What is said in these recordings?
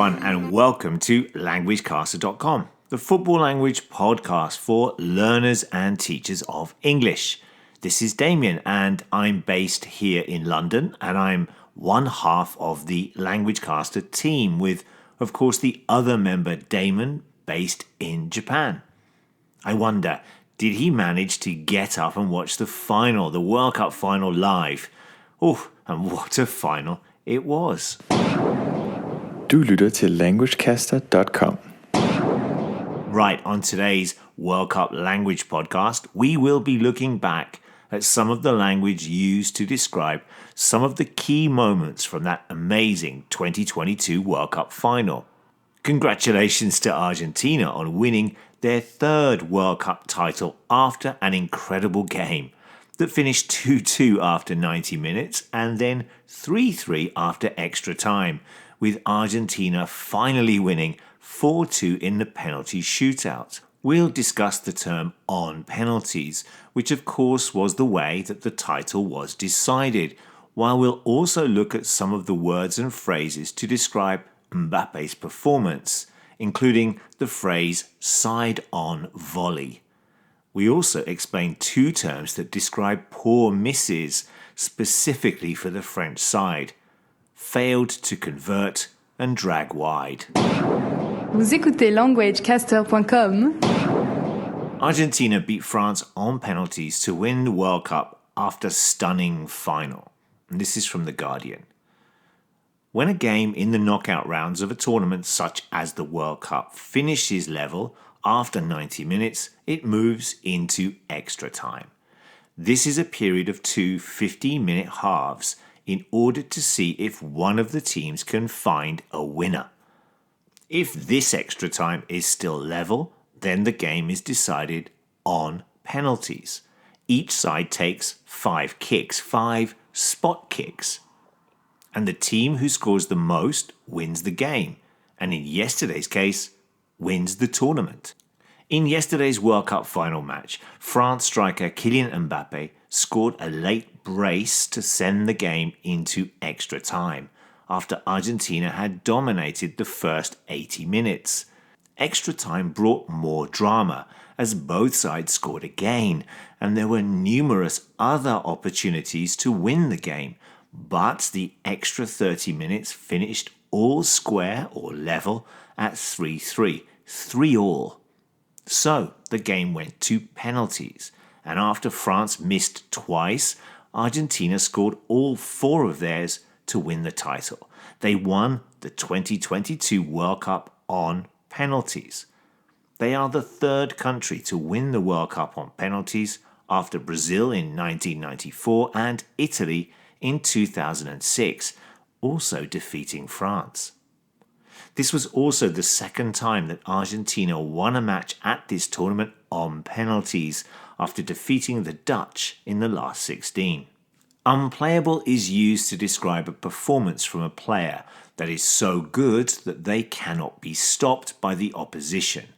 everyone, and welcome to languagecaster.com, the football language podcast for learners and teachers of English. This is Damien, and I'm based here in London, and I'm one half of the LanguageCaster team with, of course, the other member, Damon, based in Japan. I wonder, did he manage to get up and watch the final, the World Cup final live? Oh, and what a final it was. Du lytter til languagecaster.com. Right, on today's World Cup language podcast, we will be looking back at some of the language used to describe some of the key moments from that amazing 2022 World Cup final. Congratulations to Argentina on winning their third World Cup title after an incredible game that finished 2-2 after 90 minutes and then 3-3 after extra time, with Argentina finally winning 4-2 in the penalty shootout. We'll discuss the term on penalties, which of course was the way that the title was decided, while we'll also look at some of the words and phrases to describe Mbappe's performance, including the phrase side-on volley. We also explain two terms that describe poor misses, specifically for the French side: failed to convert and drag wide. Vous écoutez languagecaster.com. Argentina beat France on penalties to win the World Cup after stunning final. And this is from The Guardian. When a game in the knockout rounds of a tournament such as the World Cup finishes level after 90 minutes, it moves into extra time. This is a period of two 15-minute halves in order to see if one of the teams can find a winner. If this extra time is still level, then the game is decided on penalties. Each side takes 5 kicks, 5 spot kicks. And the team who scores the most wins the game, and in yesterday's case, wins the tournament. In yesterday's World Cup final match, France striker Kylian Mbappe scored a late brace to send the game into extra time, after Argentina had dominated the first 80 minutes. Extra time brought more drama, as both sides scored again, and there were numerous other opportunities to win the game, but the extra 30 minutes finished all square or level at 3-3, 3-3. So the game went to penalties, and after France missed twice, Argentina scored all 4 of theirs to win the title. They won the 2022 World Cup on penalties. They are the third country to win the World Cup on penalties after Brazil in 1994 and Italy in 2006, also defeating France. This was also the second time that Argentina won a match at this tournament on penalties after defeating the Dutch in the last 16. Unplayable is used to describe a performance from a player that is so good that they cannot be stopped by the opposition.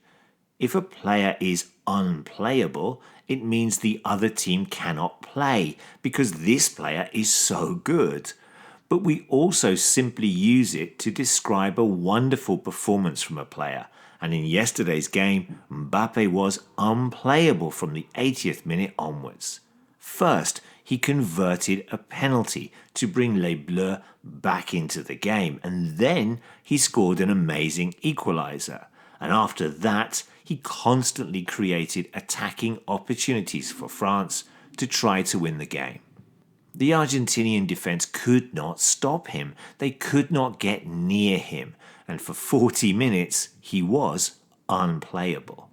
If a player is unplayable, it means the other team cannot play because this player is so good. But we also simply use it to describe a wonderful performance from a player. And in yesterday's game, Mbappe was unplayable from the 80th minute onwards. First, he converted a penalty to bring Les Bleus back into the game, and then he scored an amazing equaliser. And after that, he constantly created attacking opportunities for France to try to win the game. The Argentinian defence could not stop him. They could not get near him, and for 40 minutes he was unplayable.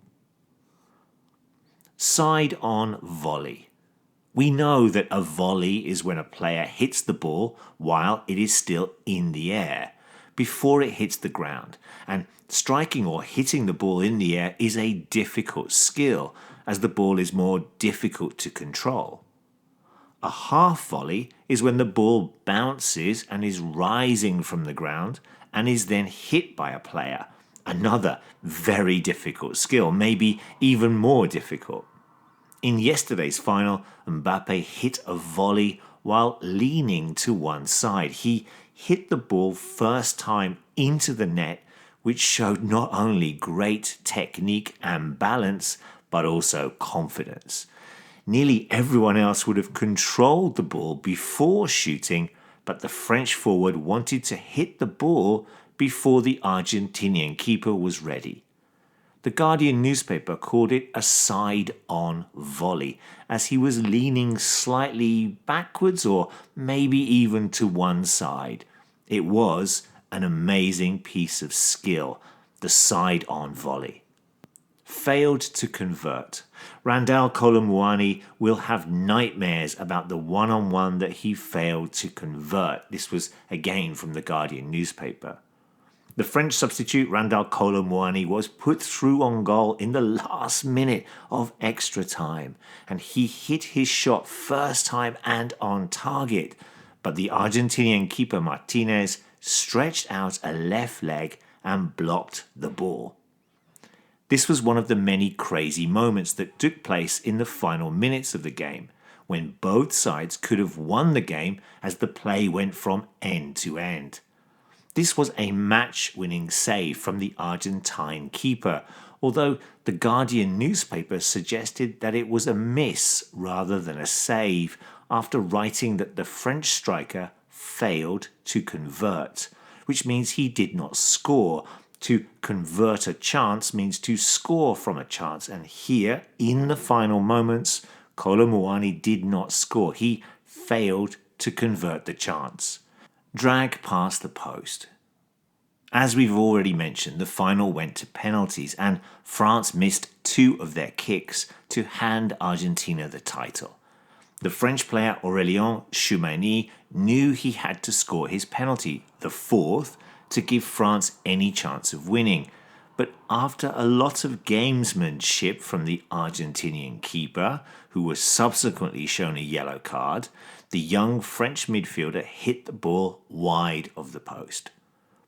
Side-on volley. We know that a volley is when a player hits the ball while it is still in the air, before it hits the ground, and striking or hitting the ball in the air is a difficult skill, as the ball is more difficult to control. A half volley is when the ball bounces and is rising from the ground and is then hit by a player, another very difficult skill, maybe even more difficult. In yesterday's final, Mbappe hit a volley while leaning to one side. He hit the ball first time into the net, which showed not only great technique and balance, but also confidence. Nearly everyone else would have controlled the ball before shooting, but the French forward wanted to hit the ball before the Argentinian keeper was ready. The Guardian newspaper called it a side-on volley, as he was leaning slightly backwards or maybe even to one side. It was an amazing piece of skill, the side-on volley. Failed to convert. Randall Kolo Muani will have nightmares about the one-on-one that he failed to convert. This was again from the Guardian newspaper. The French substitute Randall Kolo Muani was put through on goal in the last minute of extra time, and he hit his shot first time and on target, but the Argentinian keeper Martinez stretched out a left leg and blocked the ball. This was one of the many crazy moments that took place in the final minutes of the game, when both sides could have won the game as the play went from end to end. This was a match-winning save from the Argentine keeper, although the Guardian newspaper suggested that it was a miss rather than a save, after writing that the French striker failed to convert, which means he did not score. To convert a chance means to score from a chance, and here, in the final moments, Kolo Muani did not score. He failed to convert the chance. Drag past the post. As we've already mentioned, the final went to penalties, and France missed 2 of their kicks to hand Argentina the title. The French player Aurélien Tchouameni knew he had to score his penalty, the 4th, to give France any chance of winning. But after a lot of gamesmanship from the Argentinian keeper, who was subsequently shown a yellow card, the young French midfielder hit the ball wide of the post.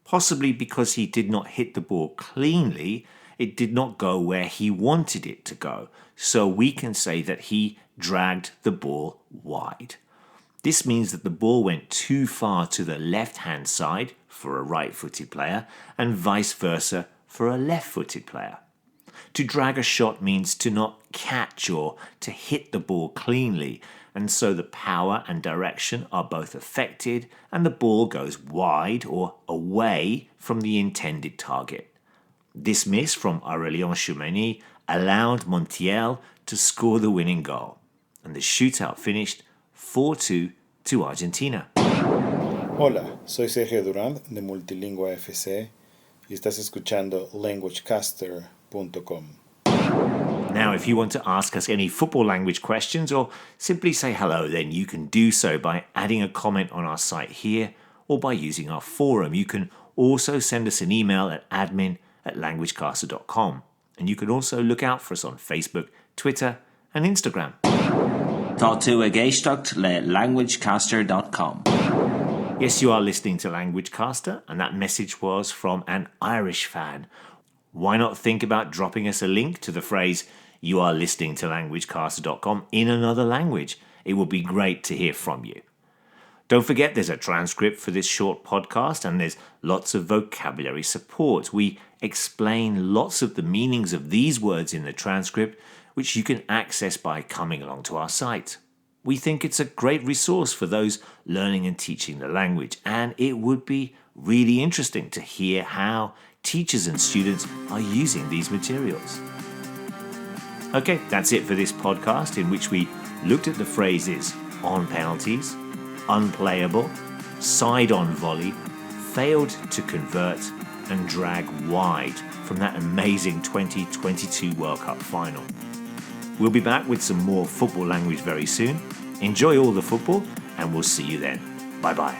Possibly because he did not hit the ball cleanly, it did not go where he wanted it to go, so we can say that he dragged the ball wide. This means that the ball went too far to the left-hand side for a right-footed player and vice versa for a left-footed player. To drag a shot means to not catch or to hit the ball cleanly, and so the power and direction are both affected and the ball goes wide or away from the intended target. This miss from Aurélien Tchouameni allowed Montiel to score the winning goal, and the shootout finished 4-2 to Argentina. Hola, soy Sergio Durán de Multilingua FC y estás escuchando languagecaster.com. Now, if you want to ask us any football language questions or simply say hello, then you can do so by adding a comment on our site here or by using our forum. You can also send us an email at admin@languagecaster.com. And you can also look out for us on Facebook, Twitter and Instagram. Tá tú a géisteacht le languagecaster.com. Yes, you are listening to Languagecaster, and that message was from an Irish fan. Why not think about dropping us a link to the phrase "you are listening to languagecaster.com" in another language? It would be great to hear from you. Don't forget there's a transcript for this short podcast, and there's lots of vocabulary support. We explain lots of the meanings of these words in the transcript, which you can access by coming along to our site. We think it's a great resource for those learning and teaching the language, and it would be really interesting to hear how teachers and students are using these materials. Okay, that's it for this podcast, in which we looked at the phrases on penalties, unplayable, side-on volley, failed to convert, and drag wide from that amazing 2022 World Cup final. We'll be back with some more football language very soon. Enjoy all the football, and we'll see you then. Bye-bye.